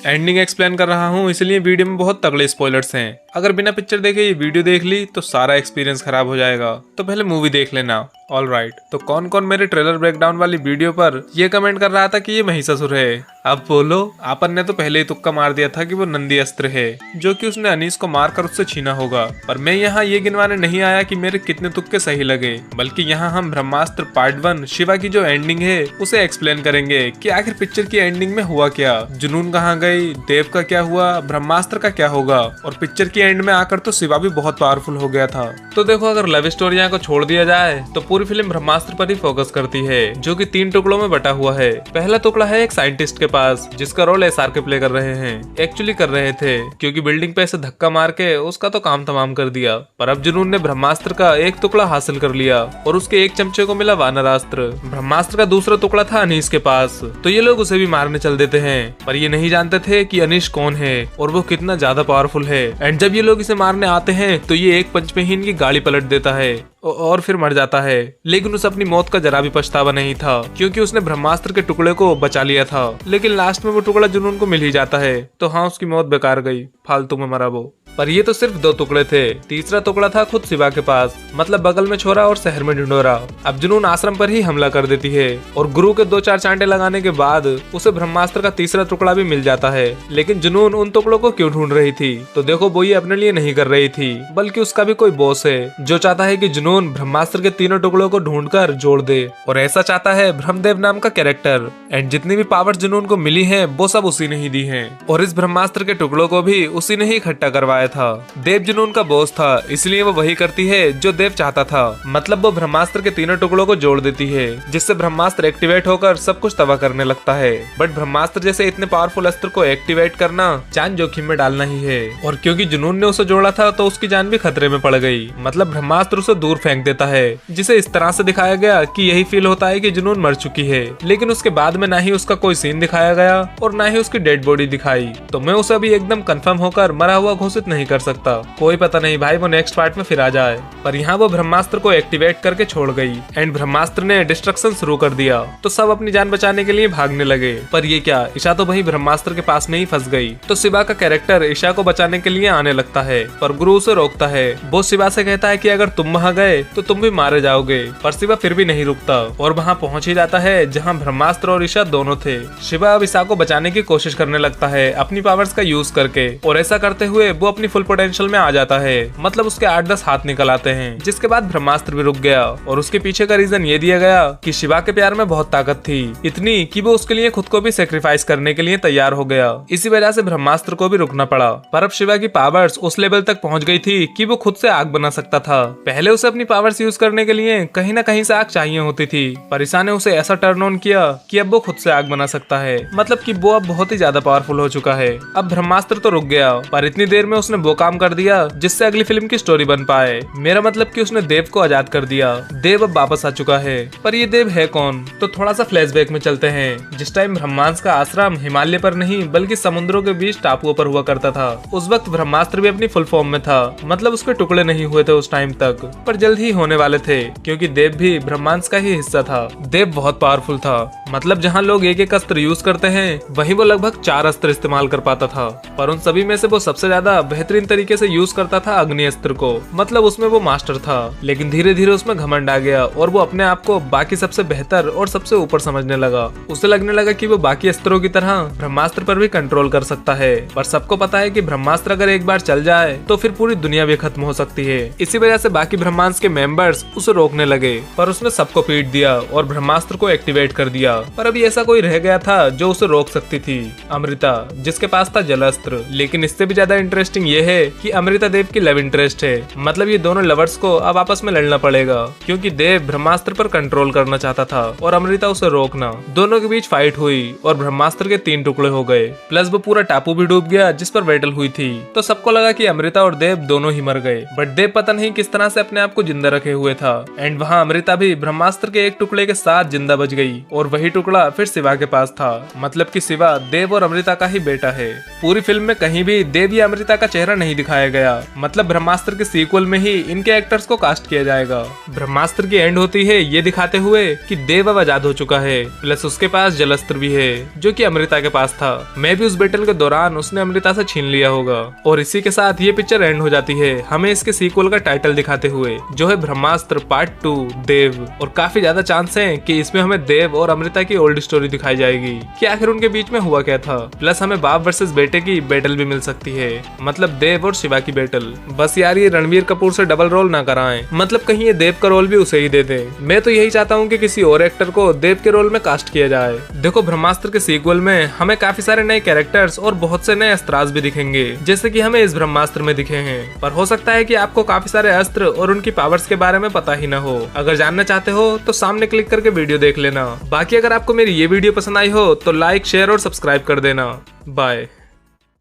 Ending explain कर रहा हूँ, इसलिए वीडियो में बहुत तगड़े स्पॉयलर्स हैं। अगर बिना पिक्चर देखे ये वीडियो देख ली तो सारा एक्सपीरियंस खराब हो जाएगा, तो पहले मूवी देख लेना। ऑल राइट, तो कौन कौन मेरे ट्रेलर ब्रेकडाउन वाली वीडियो पर ये कमेंट कर रहा था कि ये महिषासुर है? अब बोलो। आपन ने तो पहले ही तुक्का मार दिया था कि वो नंदी अस्त्र है, जो कि उसने अनीस को मारकर उससे छीना होगा। पर मैं यहाँ ये गिनवाने नहीं आया कि मेरे कितने तुक्के सही लगे, बल्कि यहाँ हम ब्रह्मास्त्र पार्ट 1 शिवा की जो एंडिंग है उसे एक्सप्लेन करेंगे कि आखिर पिक्चर की एंडिंग में हुआ क्या, जुनून कहाँ गई, देव का क्या हुआ, ब्रह्मास्त्र का क्या होगा। और पिक्चर की एंड में आकर तो शिवा भी बहुत पावरफुल हो गया था। तो देखो, अगर लव स्टोरियां को छोड़ दिया जाए तो पूरी फिल्म ब्रह्मास्त्र पर ही फोकस करती है, जो कि 3 टुकड़ों में बटा हुआ है। पहला टुकड़ा है एक साइंटिस्ट के पास, जिसका रोल एसआरके प्ले कर रहे हैं। एक्चुअली कर रहे थे, क्योंकि बिल्डिंग पे ऐसे धक्का मार के उसका तो काम तमाम कर दिया। पर अब जुनून ने ब्रह्मास्त्र का एक टुकड़ा हासिल कर लिया और उसके एक चमचे को मिला वानरास्त्र। ब्रह्मास्त्र का दूसरा टुकड़ा था अनीश के पास, तो ये लोग उसे भी मारने चल देते हैं। पर ये नहीं जानते थे कि अनीश कौन है और वो कितना ज्यादा पावरफुल है। एंड जब ये लोग इसे मारने आते हैं तो ये एक पंच में ही इनकी गाड़ी पलट देता है और फिर मर जाता है। लेकिन उसे अपनी मौत का जरा भी पछतावा नहीं था, क्योंकि उसने ब्रह्मास्त्र के टुकड़े को बचा लिया था। लेकिन लास्ट में वो टुकड़ा जुनून को मिल ही जाता है, तो हाँ, उसकी मौत बेकार गई, फालतू में मरा वो। पर ये तो सिर्फ 2 टुकड़े थे। तीसरा टुकड़ा था खुद शिवा के पास, मतलब बगल में छोरा और शहर में ढिंडोरा। अब जुनून आश्रम पर ही हमला कर देती है और गुरु के 2-4 चांटे लगाने के बाद उसे ब्रह्मास्त्र का तीसरा टुकड़ा भी मिल जाता है। लेकिन जुनून उन टुकड़ों को क्यों ढूंढ रही थी? तो देखो, वो ये अपने लिए नहीं कर रही थी, बल्कि उसका भी कोई बॉस है जो चाहता है कि जुनून ब्रह्मास्त्र के तीनों टुकड़ों को ढूंढकर जोड़ दे। और ऐसा चाहता है ब्रह्मदेव नाम का कैरेक्टर। एंड जितनी भी पावर जुनून को मिली है वो सब उसी ने ही दी है, और इस ब्रह्मास्त्र के टुकड़ों को भी उसी ने ही इकट्ठा करवाया था। देव जुनून का बॉस था, इसलिए वो वही करती है जो देव चाहता था। मतलब वो ब्रह्मास्त्र के तीनों टुकड़ों को जोड़ देती है, जिससे ब्रह्मास्त्र एक्टिवेट होकर सब कुछ तबाह करने लगता है। बट ब्रह्मास्त्र जैसे इतने पावरफुल अस्त्र को एक्टिवेट करना जान जोखिम में डालना ही है। और क्योंकि जुनून ने उसे जोड़ा था तो उसकी जान भी खतरे में पड़ गई। मतलब ब्रह्मास्त्र उसे दूर फेंक देता है, जिसे इस तरह से दिखाया गया कि यही फील होता है कि जुनून मर चुकी है। लेकिन उसके बाद में ना ही उसका कोई सीन दिखाया गया और ना ही उसकी डेड बॉडी दिखाई, तो मैं उसे अभी एकदम कंफर्म होकर मरा हुआ घोषित नहीं कर सकता। कोई पता नहीं भाई, वो नेक्स्ट पार्ट में फिर आ जाए। पर यहाँ वो ब्रह्मास्त्र को एक्टिवेट करके छोड़ गई एंड ब्रह्मास्त्र ने डिस्ट्रक्शन शुरू कर दिया, तो सब अपनी जान बचाने के लिए भागने लगे। पर ये क्या, ईशा तो वही ब्रह्मास्त्र के पास में ही फंस गई। तो शिवा का कैरेक्टर ईशा को बचाने के लिए आने लगता है, पर गुरु उसे रोकता है। वो शिवा से कहता है कि अगर तुम वहाँ गए तो तुम भी मारे जाओगे। पर शिवा फिर भी नहीं रुकता और वहाँ पहुँच ही जाता है जहाँ ब्रह्मास्त्र और ईशा दोनों थे। शिवा अब ईशा को बचाने की कोशिश करने लगता है अपनी पावर्स का यूज करके, और ऐसा करते हुए वो अपनी फुल पोटेंशियल में आ जाता है। मतलब उसके 8-10 हाथ निकल आते हैं, जिसके बाद ब्रह्मास्त्र भी रुक गया। और उसके पीछे का रीजन ये दिया गया कि शिवा के प्यार में बहुत ताकत थी, इतनी कि वो उसके लिए खुद को भी सेक्रीफाइस करने के लिए तैयार हो गया। इसी वजह से ब्रह्मास्त्र को भी रुकना पड़ा। पर अब शिवा की पावर्स उस लेवल तक पहुंच गई थी कि वो खुद से आग बना सकता था। पहले उसे अपनी पावर्स यूज करने के लिए कहीं ना कहीं से आग चाहिए होती थी, पर ईशा ने उसे ऐसा टर्न ऑन किया कि अब वो खुद से आग बना सकता है। मतलब कि वो अब बहुत ही ज्यादा पावरफुल हो चुका है। अब ब्रह्मास्त्र तो रुक गया, पर इतनी देर में उसने वो काम कर दिया जिससे अगली फिल्म की स्टोरी बन पाए। मेरा मतलब कि उसने देव को आजाद कर दिया। देव अब वापस आ चुका है। पर ये देव है कौन? तो थोड़ा सा फ्लैशबैक में चलते हैं। जिस टाइम ब्रह्मांस का आश्रम हिमालय पर नहीं बल्कि समुद्रों के बीच टापुओं पर हुआ करता था, उस वक्त ब्रह्मास्त्र भी अपनी फुल फॉर्म में था। मतलब उसके टुकड़े नहीं हुए थे उस टाइम तक, पर जल्द ही होने वाले थे, क्योंकि देव भी ब्रह्मांस का ही हिस्सा था। देव बहुत पावरफुल था। मतलब जहाँ लोग एक अस्त्र यूज करते हैं, वहीं वो लगभग 4 अस्त्र इस्तेमाल कर पाता था। पर उन सभी में से वो सबसे ज्यादा बेहतरीन तरीके से यूज करता था अग्नि अस्त्र को। मतलब उसमें वो मास्टर था। लेकिन धीरे धीरे उसमें घमंड आ गया और वो अपने आप को बाकी सबसे बेहतर और सबसे ऊपर समझने लगा। उसे लगने लगा कि वो बाकी अस्त्रों की तरह ब्रह्मास्त्र पर भी कंट्रोल कर सकता है। पर सबको पता है कि ब्रह्मास्त्र अगर एक बार चल जाए तो फिर पूरी दुनिया भी खत्म हो सकती है। इसी वजह से बाकी ब्रह्मांस के मेंबर्स उसे रोकने लगे, पर उसने सबको पीट दिया और ब्रह्मास्त्र को एक्टिवेट कर दिया। पर अभी ऐसा कोई रह गया था जो उसे रोक सकती थी, अमृता, जिसके पास था जलास्त्र। लेकिन इससे भी ज्यादा इंटरेस्टिंग ये है कि अमृता देव की लव इंटरेस्ट है। मतलब ये दोनों लवर्स को अब आपस में लड़ना पड़ेगा, क्योंकि देव ब्रह्मास्त्र पर कंट्रोल करना चाहता था और अमृता उसे रोकना। दोनों के बीच फाइट हुई और ब्रह्मास्त्र के 3 टुकड़े हो गए, प्लस वो पूरा टापू भी डूब गया जिस पर बैटल हुई थी। तो सबको लगा कि अमृता और देव दोनों ही मर गए, बट देव पता नहीं किस तरह से अपने आप को जिंदा रखे हुए था। एंड वहाँ अमृता भी ब्रह्मास्त्र के एक टुकड़े के साथ जिंदा बच गई, और वही टुकड़ा फिर शिवा के पास था। मतलब कि शिवा देव और अमृता का ही बेटा है। पूरी फिल्म में कहीं भी देव या अमृता का चेहरा नहीं दिखाया गया। मतलब ब्रह्मास्त्र के सीक्वल में ही इनके एक्टर्स को कास्ट किया जाएगा। ब्रह्मास्त्र की एंड होती है ये दिखाते हुए कि देव अब आजाद हो चुका है, प्लस उसके पास जलस्त्र भी है जो कि अमृता के पास था। मे भी उस बैटल के दौरान उसने अमृता से छीन लिया होगा। और इसी के साथ ये पिक्चर एंड हो जाती है हमें इसके सीक्वल का टाइटल दिखाते हुए, जो है ब्रह्मास्त्र पार्ट 2 देव। और काफी ज्यादा चांस है कि इसमें हमें देव और अमृता की ओल्ड स्टोरी दिखाई जाएगी कि आखिर उनके बीच में हुआ क्या था। प्लस हमें बाप वर्सेस बेटे की बैटल भी मिल सकती है, मतलब देव और शिवा की बैटल। बस यार ये रणवीर कपूर से डबल रोल ना कराएं, मतलब कहीं ये देव का रोल भी उसे ही दे दें। मैं तो यही चाहता हूँ कि किसी और एक्टर को देव के रोल में कास्ट किया जाए। देखो ब्रह्मास्त्र के सीक्वल में हमें काफी सारे नए कैरेक्टर्स और बहुत से नए अस्त्रास भी दिखेंगे, जैसे कि हमें इस ब्रह्मास्त्र में दिखे हैं। पर हो सकता है कि आपको काफी सारे अस्त्र और उनकी पावर्स के बारे में पता ही ना हो। अगर जानना चाहते हो तो सामने क्लिक करके वीडियो देख लेना। बाकी अगर आपको मेरी ये वीडियो पसंद आई हो तो लाइक, शेयर और सब्सक्राइब कर देना। बाय।